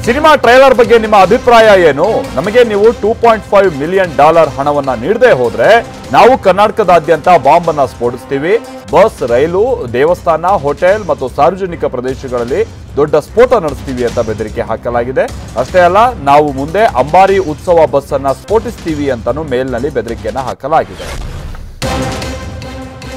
Cinema trailer ಬಗ್ಗೆ ನಿಮ್ಮ ಅಭಿಪ್ರಾಯ ಏನು? ನಮಗೆ ನೀವು $2.5 ಮಿಲಿಯನ್ ಹಣವನ್ನ ನೀಡದೆ ಹೋದ್ರೆ ನಾವು ಕರ್ನಾಟಕದಾದ್ಯಂತ ಬಾಂಬ್ ಅನ್ನ ಸ್ಫೋಟಿಸ್ತೀವಿ. ಬಸ್, ರೈಲು, ದೇವಸ್ಥಾನ, ಹೋಟೆಲ್ ಮತ್ತು ಸಾರ್ವಜನಿಕ ಪ್ರದೇಶಗಳಲ್ಲಿ ದೊಡ್ಡ ಸ್ಫೋಟ ನಡೆಸ್ತೀವಿ ಅಂತ ಬೆದರಿಕೆ ಹಾಕಲಾಗಿದೆ. ಅಷ್ಟೇ ಅಲ್ಲ, ನಾವು ಮುಂದೆ ಅಂಬಾರಿ ಉತ್ಸವ ಬಸ್ ಅನ್ನ ಸ್ಫೋಟಿಸ್ತೀವಿ ಅಂತಾನೂ ಮೇಲ್ನಲ್ಲಿ ಬೆದರಿಕೆಯನ್ನ ಹಾಕಲಾಗಿದೆ.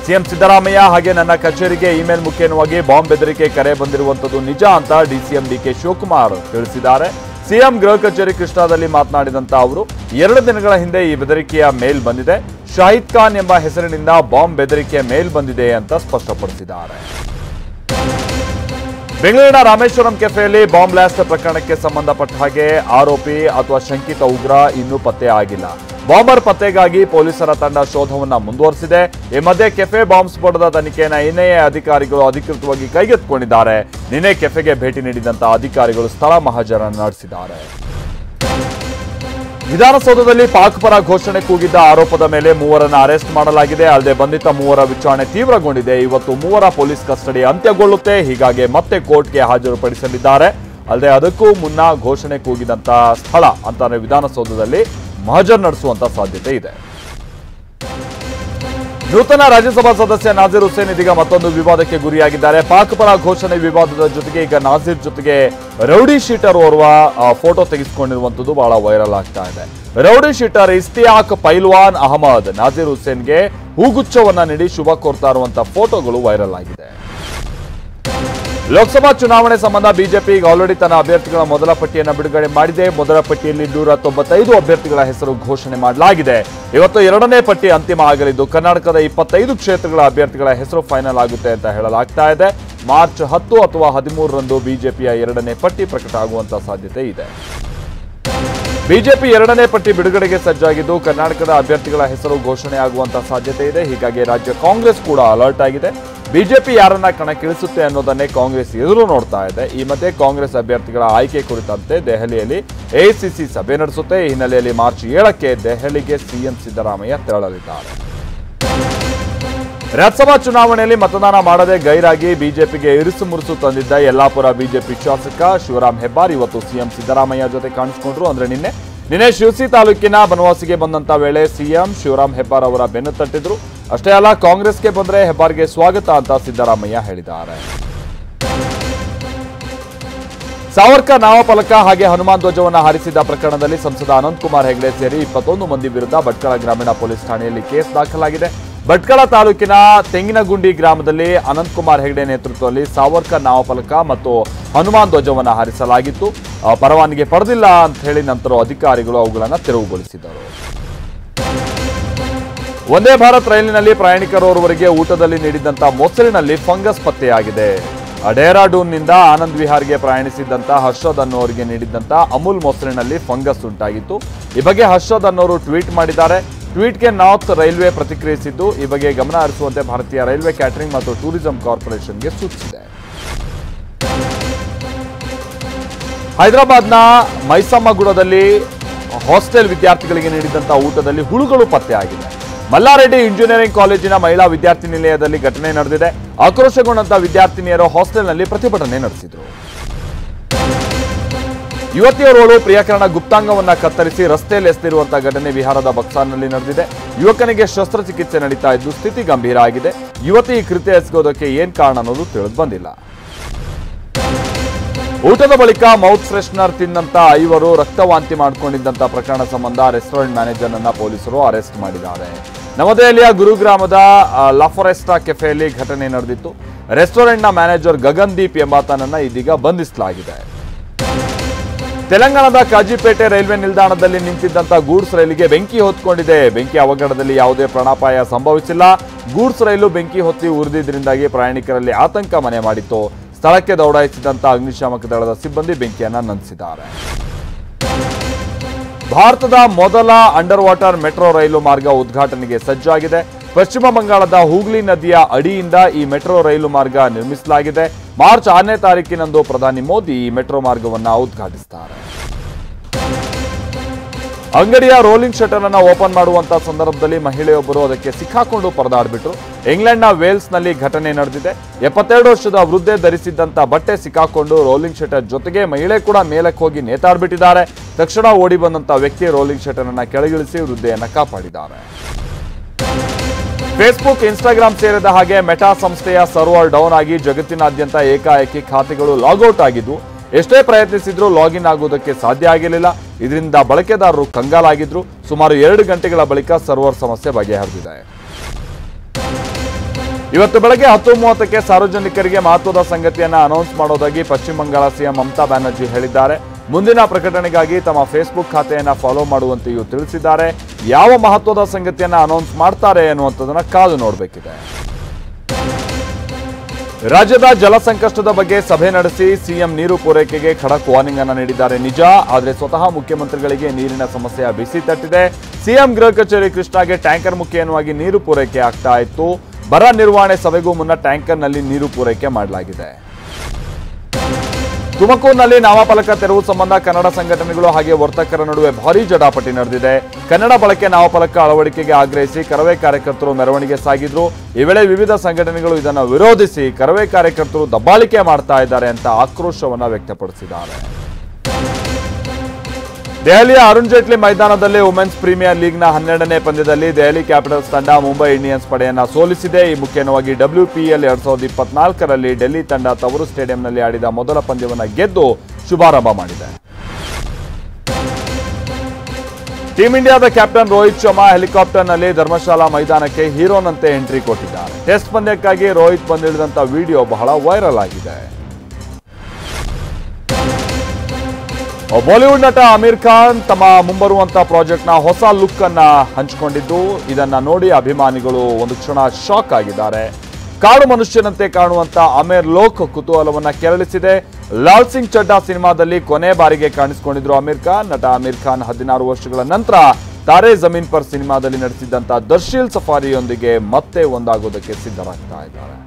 ಸಿಎಂ ಸಿದ್ದರಾಮಯ್ಯ ಹಾಗೆ ನನ್ನ ಕಚೇರಿಗೆ ಇಮೇಲ್ ಮುಖೇನವಾಗಿ ಬಾಂಬ್ ಬೆದರಿಕೆ ಕರೆ ಬಂದಿರುವಂತದ್ದು ನಿಜ ಅಂತ ಡಿಸಿಎಂ ಡಿಕೆ ಶಿವಕುಮಾರ್ ತಿಳಿಸಿದ್ದಾರೆ. ಸಿಎಂ ಗೃಹ ಕಚೇರಿ ಕೃಷ್ಣಾದಲ್ಲಿ ಮಾತನಾಡಿದಂತ ಅವರು 2 ದಿನಗಳ ಹಿಂದೆ ಈ ಬೆದರಿಕೆಯ ಮೇಲ್ ಬಂದಿದೆ. ಶಾಹಿದ್ ಖಾನ್ ಎಂಬ ಹೆಸರಿನಿಂದ ಬಾಂಬ್ ಬೆದರಿಕೆಯ ಮೇಲ್ ಬಂದಿದೆ ಅಂತ ಸ್ಪಷ್ಟಪಡಿಸಿದ್ದಾರೆ. ಬೆಂಗಳೂರಿನ ರಾಮೇಶ್ವರಂ ಕೆಫೆಯಲ್ಲಿ ಬಾಂಬ್ ಬ್ಲಾಸ್ಟ್ ಪ್ರಕರಣಕ್ಕೆ ಸಂಬಂಧಪಟ್ಟ ಹಾಗೆ ಆರೋಪಿ ಅಥವಾ ಶಂಕಿತ ಉಗ್ರ ಇನ್ನೂ ಪತ್ತೆ ಆಗಿಲ್ಲ. ಬಾಂಬರ್ ಪತ್ತೆಗಾಗಿ ಪೊಲೀಸರ ತಂಡ ಶೋಧವನ್ನ ಮುಂದುವರೆಸಿದೆ. ಈ ಮಧ್ಯೆ ಕೆಫೆ ಬಾಂಬ್ ಸ್ಫೋಟದ ತನಿಖೆಯನ್ನು ಎನ್ಐಎ ಅಧಿಕಾರಿಗಳು ಅಧಿಕೃತವಾಗಿ ಕೈಗೆತ್ತಿಕೊಂಡಿದ್ದಾರೆ. ನಿನ್ನೆ ಕೆಫೆಗೆ ಭೇಟಿ ನೀಡಿದಂತ ಅಧಿಕಾರಿಗಳು ಸ್ಥಳ ಮಹಾಜರ ನಡೆಸಿದ್ದಾರೆ. ವಿಧಾನಸೌಧದಲ್ಲಿ ಪಾಕ್ ಪರ ಘೋಷಣೆ ಕೂಗಿದ್ದ ಆರೋಪದ ಮೇಲೆ 3ರನ್ನ ಅರೆಸ್ಟ್ ಮಾಡಲಾಗಿದೆ. ಅಲ್ಲದೆ ಬಂಧಿತ 3ರ ವಿಚಾರಣೆ ತೀವ್ರಗೊಂಡಿದೆ. ಇವತ್ತು 3ರ ಪೊಲೀಸ್ ಕಸ್ಟಡಿ ಅಂತ್ಯಗೊಳ್ಳುತ್ತೆ. ಹೀಗಾಗಿ ಮತ್ತೆ ಕೋರ್ಟ್ಗೆ ಹಾಜರುಪಡಿಸಲಿದ್ದಾರೆ. ಅಲ್ಲದೆ ಅದಕ್ಕೂ ಮುನ್ನ ಘೋಷಣೆ ಕೂಗಿದಂತ ಸ್ಥಳ ಅಂತಾನೆ ವಿಧಾನಸೌಧದಲ್ಲಿ ಮಹಜರ್ ನಡೆಸುವಂತ ಸಾಧ್ಯತೆ ಇದೆ. ನೂತನ ರಾಜ್ಯಸಭಾ ಸದಸ್ಯ ನಾಜೀರ್ ಹುಸೇನ್ ಇದೀಗ ಮತ್ತೊಂದು ವಿವಾದಕ್ಕೆ ಗುರಿಯಾಗಿದ್ದಾರೆ. ಪಾಕ್ ಪರ ಘೋಷಣೆ ವಿವಾದದ ಜೊತೆಗೆ ಈಗ ನಾಜೀರ್ ಜೊತೆಗೆ ರೌಡಿ ಶೀಟರ್ ಓರ್ವ ಫೋಟೋ ತೆಗೆಸಿಕೊಂಡಿರುವಂತದ್ದು ಬಹಳ ವೈರಲ್ ಆಗ್ತಾ ಇದೆ. ರೌಡಿ ಶೀಟರ್ ಇಸ್ತಿಯಾಕ್ ಪೈಲ್ವಾನ್ ಅಹಮದ್ ನಾಜೀರ್ ಹುಸೇನ್ಗೆ ಹೂಗುಚ್ಛವನ್ನ ನೀಡಿ ಶುಭ ಕೋರ್ತಾ ಇರುವಂತಹ ಫೋಟೋಗಳು ವೈರಲ್ ಆಗಿದೆ. ಲೋಕಸಭಾ ಚುನಾವಣೆ ಸಂಬಂಧ ಬಿಜೆಪಿ ಈಗ ಆಲ್ರೆಡಿ ತನ್ನ ಅಭ್ಯರ್ಥಿಗಳ ಮೊದಲ ಪಟ್ಟಿಯನ್ನು ಬಿಡುಗಡೆ ಮಾಡಿದೆ. ಮೊದಲ ಪಟ್ಟಿಯಲ್ಲಿ 195 ಅಭ್ಯರ್ಥಿಗಳ ಹೆಸರು ಘೋಷಣೆ ಮಾಡಲಾಗಿದೆ. ಇವತ್ತು 2ನೇ ಪಟ್ಟಿ ಅಂತಿಮ ಆಗಲಿದ್ದು ಕರ್ನಾಟಕದ 25 ಕ್ಷೇತ್ರಗಳ ಅಭ್ಯರ್ಥಿಗಳ ಹೆಸರು ಫೈನಲ್ ಆಗುತ್ತೆ ಅಂತ ಹೇಳಲಾಗ್ತಾ ಇದೆ. ಮಾರ್ಚ್ 10 ಅಥವಾ 13ರಂದು ಬಿಜೆಪಿಯ 2ನೇ ಪಟ್ಟಿ ಪ್ರಕಟ ಆಗುವಂತ ಸಾಧ್ಯತೆ ಇದೆ. ಬಿಜೆಪಿ 2ನೇ ಪಟ್ಟಿ ಬಿಡುಗಡೆಗೆ ಸಜ್ಜಾಗಿದ್ದು ಕರ್ನಾಟಕದ ಅಭ್ಯರ್ಥಿಗಳ ಹೆಸರು ಘೋಷಣೆ ಆಗುವಂತ ಸಾಧ್ಯತೆ ಇದೆ. ಹೀಗಾಗಿ ರಾಜ್ಯ ಕಾಂಗ್ರೆಸ್ ಕೂಡ ಅಲರ್ಟ್ ಆಗಿದೆ. ಬಿಜೆಪಿ ಯಾರನ್ನ ಕಣಕ್ಕಿಳಿಸುತ್ತೆ ಅನ್ನೋದನ್ನೇ ಕಾಂಗ್ರೆಸ್ ಎದುರು ನೋಡ್ತಾ ಇದೆ. ಈ ಮಧ್ಯೆ ಕಾಂಗ್ರೆಸ್ ಅಭ್ಯರ್ಥಿಗಳ ಆಯ್ಕೆ ಕುರಿತಂತೆ ದೆಹಲಿಯಲ್ಲಿ ಎಐಸಿಸಿ ಸಭೆ ನಡೆಸುತ್ತೆ. ಈ ಹಿನ್ನೆಲೆಯಲ್ಲಿ ಮಾರ್ಚ್ 7ಕ್ಕೆ ದೆಹಲಿಗೆ ಸಿಎಂ ಸಿದ್ದರಾಮಯ್ಯ ತೆರಳಲಿದ್ದಾರೆ. ರಾಜ್ಯಸಭಾ ಚುನಾವಣೆಯಲ್ಲಿ ಮತದಾನ ಮಾಡದೆ ಗೈರಾಗಿ ಬಿಜೆಪಿಗೆ ಇರಿಸು ಮುರುಸು ತಂದಿದ್ದ ಯಲ್ಲಾಪುರ ಬಿಜೆಪಿ ಶಾಸಕ ಶಿವರಾಮ್ ಹೆಬ್ಬಾರ್ ಇವತ್ತು ಸಿಎಂ ಸಿದ್ದರಾಮಯ್ಯ ಜೊತೆ ಕಾಣಿಸಿಕೊಂಡ್ರು. ಅಂದ್ರೆ ನಿನ್ನೆ ಶಿವಸಿ ತಾಲೂಕಿನ ಬನವಾಸಿಗೆ ಬಂದಂತ ವೇಳೆ ಸಿಎಂ ಶಿವರಾಮ್ ಹೆಬ್ಬಾರ್ ಅವರ ಬೆನ್ನು ತಟ್ಟಿದ್ರು. ಅಷ್ಟೇ ಅಲ್ಲ, ಕಾಂಗ್ರೆಸ್ಗೆ ಬಂದ್ರೆ ಹೆಬ್ಬಾರ್ಗೆ ಸ್ವಾಗತ ಅಂತ ಸಿದ್ದರಾಮಯ್ಯ ಹೇಳಿದ್ದಾರೆ. ಸಾವರ್ಕರ್ ನಾಮಫಲಕ ಹಾಗೆ ಹನುಮಾನ್ ಧ್ವಜವನ್ನು ಹಾರಿಸಿದ ಪ್ರಕರಣದಲ್ಲಿ ಸಂಸದ ಅನಂತಕುಮಾರ್ ಹೆಗಡೆ ಸೇರಿ 21 ಮಂದಿ ವಿರುದ್ಧ ಭಟ್ಕಳ ಗ್ರಾಮೀಣ ಪೊಲೀಸ್ ಠಾಣೆಯಲ್ಲಿ ಕೇಸ್ ದಾಖಲಾಗಿದೆ. ಭಟ್ಕಳ ತಾಲೂಕಿನ ತೆಂಗಿನಗುಂಡಿ ಗ್ರಾಮದಲ್ಲಿ ಅನಂತಕುಮಾರ್ ಹೆಗಡೆ ನೇತೃತ್ವದಲ್ಲಿ ಸಾವರ್ಕರ್ ನಾಮಫಲಕ ಮತ್ತು ಹನುಮಾನ್ ಧ್ವಜವನ್ನು ಹಾರಿಸಲಾಗಿತ್ತು. ಪರವಾನಗಿ ಪಡೆದಿಲ್ಲ ಅಂತ ಹೇಳಿ ನಂತರ ಅಧಿಕಾರಿಗಳು ಅವುಗಳನ್ನು ತೆರವುಗೊಳಿಸಿದರು. ವಂದೇ ಭಾರತ್ ರೈಲಿನಲ್ಲಿ ಪ್ರಯಾಣಿಕರೋರ್ವರಿಗೆ ಊಟದಲ್ಲಿ ನೀಡಿದಂತ ಮೊಸರಿನಲ್ಲಿ ಫಂಗಸ್ ಪತ್ತೆಯಾಗಿದೆ. ಡೆಹ್ರಾಡೂನ್ನಿಂದ ಆನಂದ್ ವಿಹಾರ್ಗೆ ಪ್ರಯಾಣಿಸಿದ್ದಂತ ಹರ್ಷದ್ ಅನ್ನೋರಿಗೆ ನೀಡಿದ್ದಂತ ಅಮೂಲ್ ಮೊಸರಿನಲ್ಲಿ ಫಂಗಸ್ ಉಂಟಾಗಿತ್ತು. ಈ ಬಗ್ಗೆ ಹರ್ಷದ್ ಅನ್ನೋರು ಟ್ವೀಟ್ ಮಾಡಿದ್ದಾರೆ. ಟ್ವೀಟ್ಗೆ ನಾರ್ತ್ ರೈಲ್ವೆ ಪ್ರತಿಕ್ರಿಯಿಸಿದ್ದು ಈ ಬಗ್ಗೆ ಗಮನ ಹರಿಸುವಂತೆ ಭಾರತೀಯ ರೈಲ್ವೆ ಕ್ಯಾಟರಿಂಗ್ ಮತ್ತು ಟೂರಿಸಂ ಕಾರ್ಪೊರೇಷನ್ಗೆ ಸೂಚಿಸಿದೆ. ಹೈದರಾಬಾದ್ನ ಮೈಸಮ್ಮಗುಡದಲ್ಲಿ ಹಾಸ್ಟೆಲ್ ವಿದ್ಯಾರ್ಥಿಗಳಿಗೆ ನೀಡಿದಂತಹ ಊಟದಲ್ಲಿ ಹುಳುಗಳು ಪತ್ತೆಯಾಗಿದೆ. ಮಲ್ಲಾರೆಡ್ಡಿ ಇಂಜಿನಿಯರಿಂಗ್ ಕಾಲೇಜಿನ ಮಹಿಳಾ ವಿದ್ಯಾರ್ಥಿ ನಿಲಯದಲ್ಲಿ ಘಟನೆ ನಡೆದಿದೆ. ಆಕ್ರೋಶಗೊಂಡಂತಹ ವಿದ್ಯಾರ್ಥಿನಿಯರು ಹಾಸ್ಟೆಲ್ನಲ್ಲಿ ಪ್ರತಿಭಟನೆ ನಡೆಸಿದರು. ಯುವತಿಯೋರ್ವಳು ಪ್ರಿಯಕರಣ ಗುಪ್ತಾಂಗವನ್ನ ಕತ್ತರಿಸಿ ರಸ್ತೆಯಲ್ಲಿ ಎಸೆದಿರುವಂತಹ ಘಟನೆ ಬಿಹಾರದ ಬಕ್ಸಾರ್ನಲ್ಲಿ ನಡೆದಿದೆ. ಯುವಕನಿಗೆ ಶಸ್ತ್ರಚಿಕಿತ್ಸೆ ನಡೀತಾ ಇದ್ದು ಸ್ಥಿತಿ ಗಂಭೀರ ಆಗಿದೆ. ಯುವತಿ ಈ ಕೃತ್ಯ ಎಸಗೋದಕ್ಕೆ ಏನ್ ಕಾರಣ ಅನ್ನೋದು ತಿಳಿದು ಬಂದಿಲ್ಲ. ಊಟದ ಬಳಿಕ ಮೌತ್ ಫ್ರೆಶ್ನರ್ ತಿನ್ನಂತ 5ರು ರಕ್ತವಾಂತಿ ಮಾಡಿಕೊಂಡಿದ್ದಂತ ಪ್ರಕರಣ ಸಂಬಂಧ ರೆಸ್ಟೋರೆಂಟ್ ಮ್ಯಾನೇಜರ್ ಅನ್ನ ಪೊಲೀಸರು ಅರೆಸ್ಟ್ ಮಾಡಿದ್ದಾರೆ. ನವದೆಹಲಿಯ ಗುರುಗ್ರಾಮದ ಲಾಫೊರೆಸ್ಟಾ ಕೆಫೆಯಲ್ಲಿ ಘಟನೆ ನಡೆದಿತ್ತು. ರೆಸ್ಟೋರೆಂಟ್ನ ಮ್ಯಾನೇಜರ್ ಗಗನ್ದೀಪ್ ಎಂಬಾತನನ್ನ ಇದೀಗ ಬಂಧಿಸಲಾಗಿದೆ. ತೆಲಂಗಾಣದ ಕಾಜಿಪೇಟೆ ರೈಲ್ವೆ ನಿಲ್ದಾಣದಲ್ಲಿ ನಿಂತಿದ್ದಂತ ಗೂಡ್ಸ್ ರೈಲಿಗೆ ಬೆಂಕಿ ಹೊತ್ಕೊಂಡಿದೆ. ಬೆಂಕಿ ಅವಘಡದಲ್ಲಿ ಯಾವುದೇ ಪ್ರಾಣಾಪಾಯ ಸಂಭವಿಸಿಲ್ಲ. ಗೂಡ್ಸ್ ರೈಲು ಬೆಂಕಿ ಹೊತ್ತಿ ಉರಿದಿದ್ದರಿಂದಾಗಿ ಪ್ರಯಾಣಿಕರಲ್ಲಿ ಆತಂಕ ಮನೆ ಮಾಡಿತ್ತು. ಸ್ಥಳಕ್ಕೆ ದೌಡಾಯಿಸಿದಂತ ಅಗ್ನಿಶಾಮಕ ದಳದ ಸಿಬ್ಬಂದಿ ಬೆಂಕಿಯನ್ನ ನಂದಿಸಿದ್ದಾರೆ. ಭಾರತದ ಮೊದಲ ಅಂಡರ್ ವಾಟರ್ ಮೆಟ್ರೋ ರೈಲು ಮಾರ್ಗ ಉದ್ಘಾಟನೆಗೆ ಸಜ್ಜಾಗಿದೆ. ಪಶ್ಚಿಮ ಬಂಗಾಳದ ಹೂಗ್ಲಿ ನದಿಯ ಅಡಿಯಿಂದ ಈ ಮೆಟ್ರೋ ರೈಲು ಮಾರ್ಗ ನಿರ್ಮಿಸಲಾಗಿದೆ. ಮಾರ್ಚ್ 6ನೇ ತಾರೀಕಿನಂದು ಪ್ರಧಾನಿ ಮೋದಿ ಈ ಮೆಟ್ರೋ ಮಾರ್ಗವನ್ನು ಉದ್ಘಾಟಿಸುತ್ತಾರೆ. ಅಂಗಡಿಯ ರೋಲಿಂಗ್ ಶಟರ್ ಅನ್ನ ಓಪನ್ ಮಾಡುವಂತ ಸಂದರ್ಭದಲ್ಲಿ ಮಹಿಳೆಯೊಬ್ಬರು ಅದಕ್ಕೆ ಸಿಕ್ಕಾಕೊಂಡು ಪರದಾಡ್ಬಿಟ್ರು. ಇಂಗ್ಲೆಂಡ್ನ ವೇಲ್ಸ್ನಲ್ಲಿ ಘಟನೆ ನಡೆದಿದೆ. 72 ವರ್ಷದ ವೃದ್ಧೆ ಧರಿಸಿದ್ದಂತ ಬಟ್ಟೆ ಸಿಕ್ಕಾಕೊಂಡು ರೋಲಿಂಗ್ ಶಟರ್ ಜೊತೆಗೆ ಮಹಿಳೆ ಕೂಡ ಮೇಲಕ್ಕೆ ಹೋಗಿ ನೇತಾಡ್ಬಿಟ್ಟಿದ್ದಾರೆ. ತಕ್ಷಣ ಓಡಿ ಬಂದಂತ ವ್ಯಕ್ತಿ ರೋಲಿಂಗ್ ಶಟರ್ ಅನ್ನ ಕೆಳಗಿಳಿಸಿ ವೃದ್ಧೆಯನ್ನ ಕಾಪಾಡಿದ್ದಾರೆ. ಫೇಸ್ಬುಕ್, ಇನ್ಸ್ಟಾಗ್ರಾಮ್ ಸೇರಿದ ಹಾಗೆ ಮೆಟಾ ಸಂಸ್ಥೆಯ ಸರ್ವರ್ ಡೌನ್ ಆಗಿ ಜಗತ್ತಿನಾದ್ಯಂತ ಏಕಾಏಕಿ ಖಾತೆಗಳು ಲಾಗೌಟ್ ಆಗಿದ್ದು, ಎಷ್ಟೇ ಪ್ರಯತ್ನಿಸಿದ್ರೂ ಲಾಗಿನ್ ಆಗುವುದಕ್ಕೆ ಸಾಧ್ಯ ಆಗಿರಲಿಲ್ಲ. ಇದರಿಂದ ಬಳಕೆದಾರರು ಕಂಗಾಲಾಗಿದ್ರು. ಸುಮಾರು 2 ಗಂಟೆಗಳ ಬಳಿಕ ಸರ್ವರ್ ಸಮಸ್ಯೆ ಬಗೆಹರಿದಿದೆ. ಇವತ್ತು ಬೆಳಗ್ಗೆ 10:30ಕ್ಕೆ ಸಾರ್ವಜನಿಕರಿಗೆ ಮಹತ್ವದ ಸಂಗತಿಯನ್ನ ಅನೌನ್ಸ್ ಮಾಡೋದಾಗಿ ಪಶ್ಚಿಮ ಬಂಗಾಳ ಸಿಎಂ ಮಮತಾ ಬ್ಯಾನರ್ಜಿ ಹೇಳಿದ್ದಾರೆ. ಮುಂದಿನ ಪ್ರಕಟಣೆಗಾಗಿ ತಮ್ಮ ಫೇಸ್ಬುಕ್ ಖಾತೆಯನ್ನ ಫಾಲೋ ಮಾಡುವಂತೆಯೂ ತಿಳಿಸಿದ್ದಾರೆ. ಯಾವ ಮಹತ್ವದ ಸಂಗತಿಯನ್ನ ಅನೌನ್ಸ್ ಮಾಡ್ತಾರೆ ಅನ್ನುವಂಥದ್ದನ್ನ ಕಾದು ನೋಡಬೇಕಿದೆ. ರಾಜ್ಯದ ಜಲ ಸಂಕಷ್ಟದ ಬಗ್ಗೆ ಸಭೆ ನಡೆಸಿ ಸಿಎಂ ನೀರು ಪೂರೈಕೆಗೆ ಖಡಕ್ ವಾರ್ನಿಂಗ್ ಅನ್ನು ನೀಡಿದ್ದಾರೆ ನಿಜ. ಆದರೆ ಸ್ವತಃ ಮುಖ್ಯಮಂತ್ರಿಗಳಿಗೆ ನೀರಿನ ಸಮಸ್ಯೆಯ ಬಿಸಿ ತಟ್ಟಿದೆ. ಸಿಎಂ ಗೃಹ ಕಚೇರಿ ಕೃಷ್ಣಾಗೆ ಟ್ಯಾಂಕರ್ ಮುಖೇನವಾಗಿ ನೀರು ಪೂರೈಕೆ ಆಗ್ತಾ ಇತ್ತು. ಬರ ನಿರ್ವಹಣೆ ಸಭೆಗೂ ಮುನ್ನ ಟ್ಯಾಂಕರ್ನಲ್ಲಿ ನೀರು ಪೂರೈಕೆ ಮಾಡಲಾಗಿದೆ. ತುಮಕೂರಿನಲ್ಲಿ ನಾಮಫಲಕ ತೆರವು ಸಂಬಂಧ ಕನ್ನಡ ಸಂಘಟನೆಗಳು ಹಾಗೆ ವರ್ತಕರ ನಡುವೆ ಭಾರೀ ಜಟಾಪಟಿ ನಡೆದಿದೆ. ಕನ್ನಡ ಬಳಕೆ ನಾಮಫಲಕ ಅಳವಡಿಕೆಗೆ ಆಗ್ರಹಿಸಿ ಕರವೇ ಕಾರ್ಯಕರ್ತರು ಮೆರವಣಿಗೆ ಸಾಗಿದ್ರು. ಈ ವೇಳೆ ವಿವಿಧ ಸಂಘಟನೆಗಳು ಇದನ್ನು ವಿರೋಧಿಸಿ ಕರವೇ ಕಾರ್ಯಕರ್ತರು ದಬ್ಬಾಳಿಕೆ ಮಾಡ್ತಾ ಇದ್ದಾರೆ ಅಂತ ಆಕ್ರೋಶವನ್ನ ವ್ಯಕ್ತಪಡಿಸಿದ್ದಾರೆ. ದೆಹಲಿಯ ಅರುಣ್ ಜೇಟ್ಲಿ ಮೈದಾನದಲ್ಲಿ ವುಮೆನ್ಸ್ ಪ್ರೀಮಿಯರ್ ಲೀಗ್ನ 12ನೇ ಪಂದ್ಯದಲ್ಲಿ ದೆಹಲಿ ಕ್ಯಾಪಿಟಲ್ಸ್ ತಂಡ ಮುಂಬೈ ಇಂಡಿಯನ್ಸ್ ಪಡೆಯನ್ನ ಸೋಲಿಸಿದೆ. ಈ ಮುಖೇನವಾಗಿ WPL 2024ರಲ್ಲಿ ಡೆಲ್ಲಿ ತಂಡ ತವರು ಸ್ಟೇಡಿಯಂನಲ್ಲಿ ಆಡಿದ ಮೊದಲ ಪಂದ್ಯವನ್ನು ಗೆದ್ದು ಶುಭಾರಂಭ ಮಾಡಿದೆ. ಟೀಂ ಇಂಡಿಯಾದ ಕ್ಯಾಪ್ಟನ್ ರೋಹಿತ್ ಶರ್ಮಾ ಹೆಲಿಕಾಪ್ಟರ್ನಲ್ಲಿ ಧರ್ಮಶಾಲಾ ಮೈದಾನಕ್ಕೆ ಹೀರೋನಂತೆ ಎಂಟ್ರಿ ಕೊಟ್ಟಿದ್ದಾರೆ. ಟೆಸ್ಟ್ ಪಂದ್ಯಕ್ಕಾಗಿ ರೋಹಿತ್ ಬಂದಿಳಿದಂತ ವಿಡಿಯೋ ಬಹಳ ವೈರಲ್ ಆಗಿದೆ. ಬಾಲಿವುಡ್ ನಟ ಆಮಿರ್ ಖಾನ್ ತಮ್ಮ ಮುಂಬರುವಂತ ಪ್ರಾಜೆಕ್ಟ್ನ ಹೊಸ ಲುಕ್ ಅನ್ನ ಹಂಚಿಕೊಂಡಿದ್ದು, ಇದನ್ನ ನೋಡಿ ಅಭಿಮಾನಿಗಳು ಒಂದು ಕ್ಷಣ ಶಾಕ್ ಆಗಿದ್ದಾರೆ. ಕಾಡು ಮನುಷ್ಯನಂತೆ ಕಾಣುವಂತ ಆಮಿರ್ ಲೋಕ್ ಕುತೂಹಲವನ್ನ ಕೆರಳಿಸಿದೆ. ಲಾಲ್ ಸಿಂಗ್ ಚಡ್ಡಾ ಸಿನಿಮಾದಲ್ಲಿ ಕೊನೆ ಬಾರಿಗೆ ಕಾಣಿಸಿಕೊಂಡಿದ್ರು ಆಮಿರ್ ಖಾನ್. ನಟ ಆಮಿರ್ ಖಾನ್ 16 ವರ್ಷಗಳ ನಂತರ ತಾರೆ ಜಮೀನ್ ಪರ್ ಸಿನಿಮಾದಲ್ಲಿ ನಡೆಸಿದ್ದಂತ ದರ್ಶೀಲ್ ಸಫಾರಿಯೊಂದಿಗೆ ಮತ್ತೆ ಒಂದಾಗೋದಕ್ಕೆ ಸಿದ್ಧರಾಗ್ತಾ ಇದ್ದಾರೆ.